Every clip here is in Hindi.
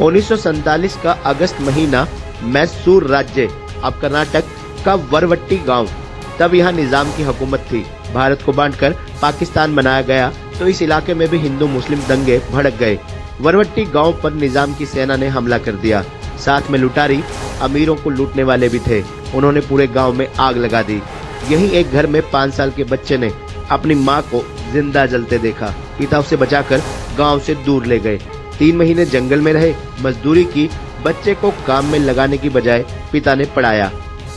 1947 का अगस्त महीना मैसूर राज्य अब कर्नाटक का वरवट्टी गांव, तब यहाँ निजाम की हुकूमत थी। भारत को बांटकर पाकिस्तान बनाया गया तो इस इलाके में भी हिंदू मुस्लिम दंगे भड़क गए। वरवट्टी गांव पर निजाम की सेना ने हमला कर दिया। साथ में लुटारी अमीरों को लूटने वाले भी थे। उन्होंने पूरे गांव में आग लगा दी। यही एक घर में 5 साल के बच्चे ने अपनी मां को जिंदा जलते देखा। पिता उसे बचाकर गांव से दूर ले गए। 3 महीने जंगल में रहे, मजदूरी की। बच्चे को काम में लगाने की बजाय पिता ने पढ़ाया।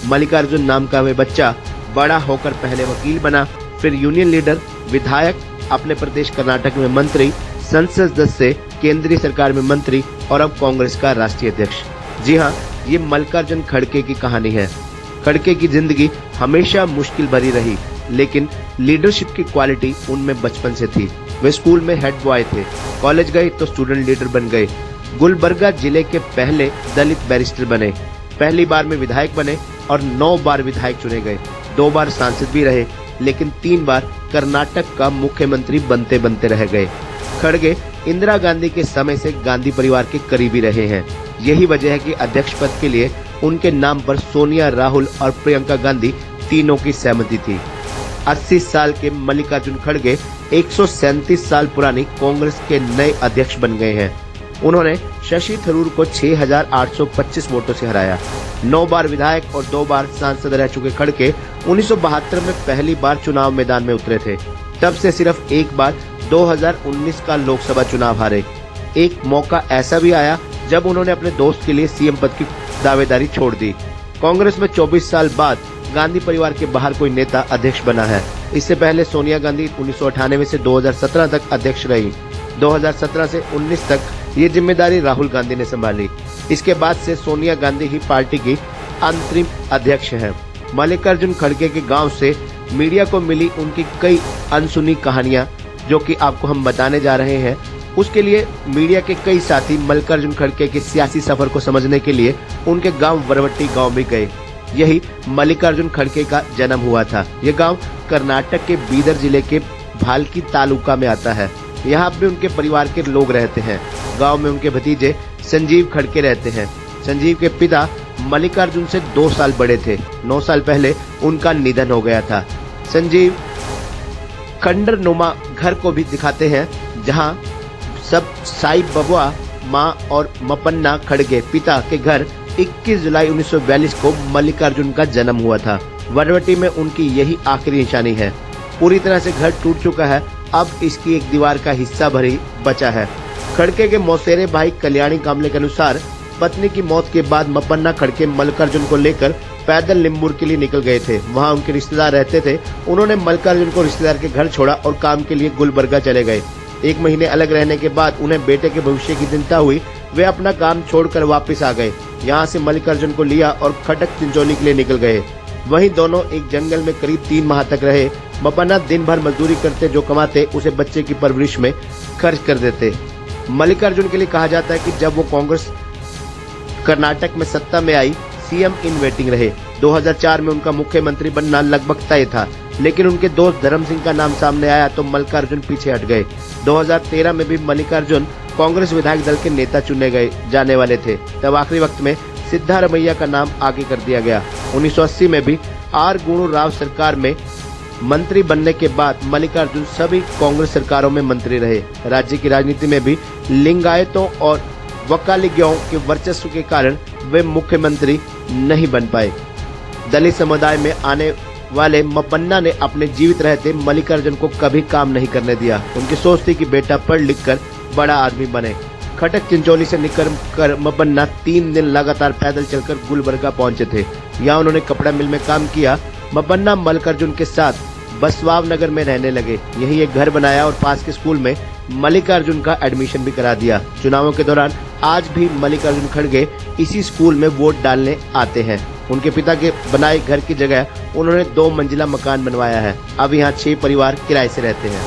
मल्लिकार्जुन नाम का वह बच्चा बड़ा होकर पहले वकील बना, फिर यूनियन लीडर, विधायक, अपने प्रदेश कर्नाटक में मंत्री, संसद सदस्य, केंद्रीय सरकार में मंत्री और अब कांग्रेस का राष्ट्रीय अध्यक्ष। जी हाँ, ये मल्लिकार्जुन खड़गे की कहानी है। खड़गे की जिंदगी हमेशा मुश्किल भरी रही, लेकिन लीडरशिप की क्वालिटी उनमें बचपन से थी। वे स्कूल में हेड बॉय थे, कॉलेज गए तो स्टूडेंट लीडर बन गए। गुलबर्गा जिले के पहले दलित बैरिस्टर बने। पहली बार में विधायक बने और 9 बार विधायक चुने गए। 2 बार सांसद भी रहे, लेकिन 3 बार कर्नाटक का मुख्यमंत्री बनते बनते रह गए। खड़गे इंदिरा गांधी के समय से गांधी परिवार के करीबी रहे हैं। यही वजह है कि अध्यक्ष पद के लिए उनके नाम पर सोनिया, राहुल और प्रियंका गांधी तीनों की सहमति थी। 80 साल के मल्लिकार्जुन खड़गे 137 साल पुरानी कांग्रेस के नए अध्यक्ष बन गए हैं। उन्होंने शशि थरूर को 6,825 वोटों से हराया। 9 बार विधायक और 2 बार सांसद रह चुके खड़गे 1972 में पहली बार चुनाव मैदान में उतरे थे। तब से सिर्फ एक बार 2019 का लोकसभा चुनाव हारे। एक मौका ऐसा भी आया जब उन्होंने अपने दोस्त के लिए सीएम पद की दावेदारी छोड़ दी। कांग्रेस में 24 साल बाद गांधी परिवार के बाहर कोई नेता अध्यक्ष बना है। इससे पहले सोनिया गांधी 1998 से 2017 तक अध्यक्ष रही। 2017 से 19 तक ये जिम्मेदारी राहुल गांधी ने संभाली। इसके बाद से सोनिया गांधी ही पार्टी की अंतरिम अध्यक्ष हैं। मल्लिकार्जुन खड़गे के गांव से मीडिया को मिली उनकी कई अनसुनी कहानियां, जो कि आपको हम बताने जा रहे हैं। उसके लिए मीडिया के कई साथी मल्लिकार्जुन खड़गे के सियासी सफर को समझने के लिए उनके गांव वरवट्टी गांव में गए। यही मल्लिकार्जुन खड़गे का जन्म हुआ था। यह गांव कर्नाटक के बीदर जिले के भालकी तालुका में आता है। यहाँ भी उनके परिवार के लोग रहते हैं। गांव में उनके भतीजे संजीव खड़गे रहते हैं। संजीव के पिता मल्लिकार्जुन से 2 साल बड़े थे। 9 साल पहले उनका निधन हो गया था। संजीव खंडर नुमा घर को भी दिखाते हैं, जहां सब साई बबुआ, मां और मपन्ना खड़गे पिता के घर 21 जुलाई 1942 को मल्लिकार्जुन का जन्म हुआ था। वरवट्टी में उनकी यही आखिरी निशानी है। पूरी तरह से घर टूट चुका है, अब इसकी एक दीवार का हिस्सा भरी बचा है। खड़गे के मौसेरे भाई कल्याणी कामले के अनुसार पत्नी की मौत के बाद मपन्ना खड़गे मल्लिकार्जुन को लेकर पैदल लिम्बूर के लिए निकल गए थे। वहां उनके रिश्तेदार रहते थे। उन्होंने मल्लिकार्जुन को रिश्तेदार के घर छोड़ा और काम के लिए गुलबर्गा चले गए। 1 महीने अलग रहने के बाद उन्हें बेटे के भविष्य की चिंता हुई। वे अपना काम छोड़कर वापस आ गए। यहाँ से मल्लिकार्जुन को लिया और खटक चिंचोली के लिए निकल गए। वहीं दोनों एक जंगल में करीब 3 माह तक रहे। मपन्ना दिन भर मजदूरी करते, जो कमाते उसे बच्चे की परवरिश में खर्च कर देते। मल्लिकार्जुन के लिए कहा जाता है कि जब वो कांग्रेस कर्नाटक में सत्ता में आई, सीएम इन वेटिंग रहे। 2004 में उनका मुख्यमंत्री बनना लगभग तय था, लेकिन उनके दोस्त धर्म सिंह का नाम सामने आया तो मल्लिकार्जुन पीछे हट गए। 2013 में भी मल्लिकार्जुन कांग्रेस विधायक दल के नेता चुने गए जाने वाले थे। तब आखिरी वक्त में सिद्धारमैया का नाम आगे कर दिया गया। 1980 में भी आर गुणू राव सरकार में मंत्री बनने के बाद मल्लिकार्जुन सभी कांग्रेस सरकारों में मंत्री रहे। राज्य की राजनीति में भी लिंगायतों और वकालियों के वर्चस्व के कारण वे मुख्यमंत्री नहीं बन पाए। दलित समुदाय में आने वाले मपन्ना ने अपने जीवित रहते मल्लिकार्जुन को कभी काम नहीं करने दिया। उनकी सोच थी कि बेटा पढ़ लिख कर बड़ा आदमी बने। खटक चिंचोली से निकलकर मपन्ना 3 दिन लगातार पैदल चलकर गुलबर्गा पहुंचे थे। यहाँ उन्होंने कपड़ा मिल में काम किया। मपन्ना मल्लिकार्जुन के साथ बसवाव नगर में रहने लगे। यही एक घर बनाया और पास के स्कूल में मल्लिकार्जुन का एडमिशन भी करा दिया। चुनावों के दौरान आज भी मल्लिकार्जुन खड़गे इसी स्कूल में वोट डालने आते हैं। उनके पिता के बनाए घर की जगह उन्होंने 2 मंजिला मकान बनवाया है। अब यहाँ 6 परिवार किराए से रहते हैं।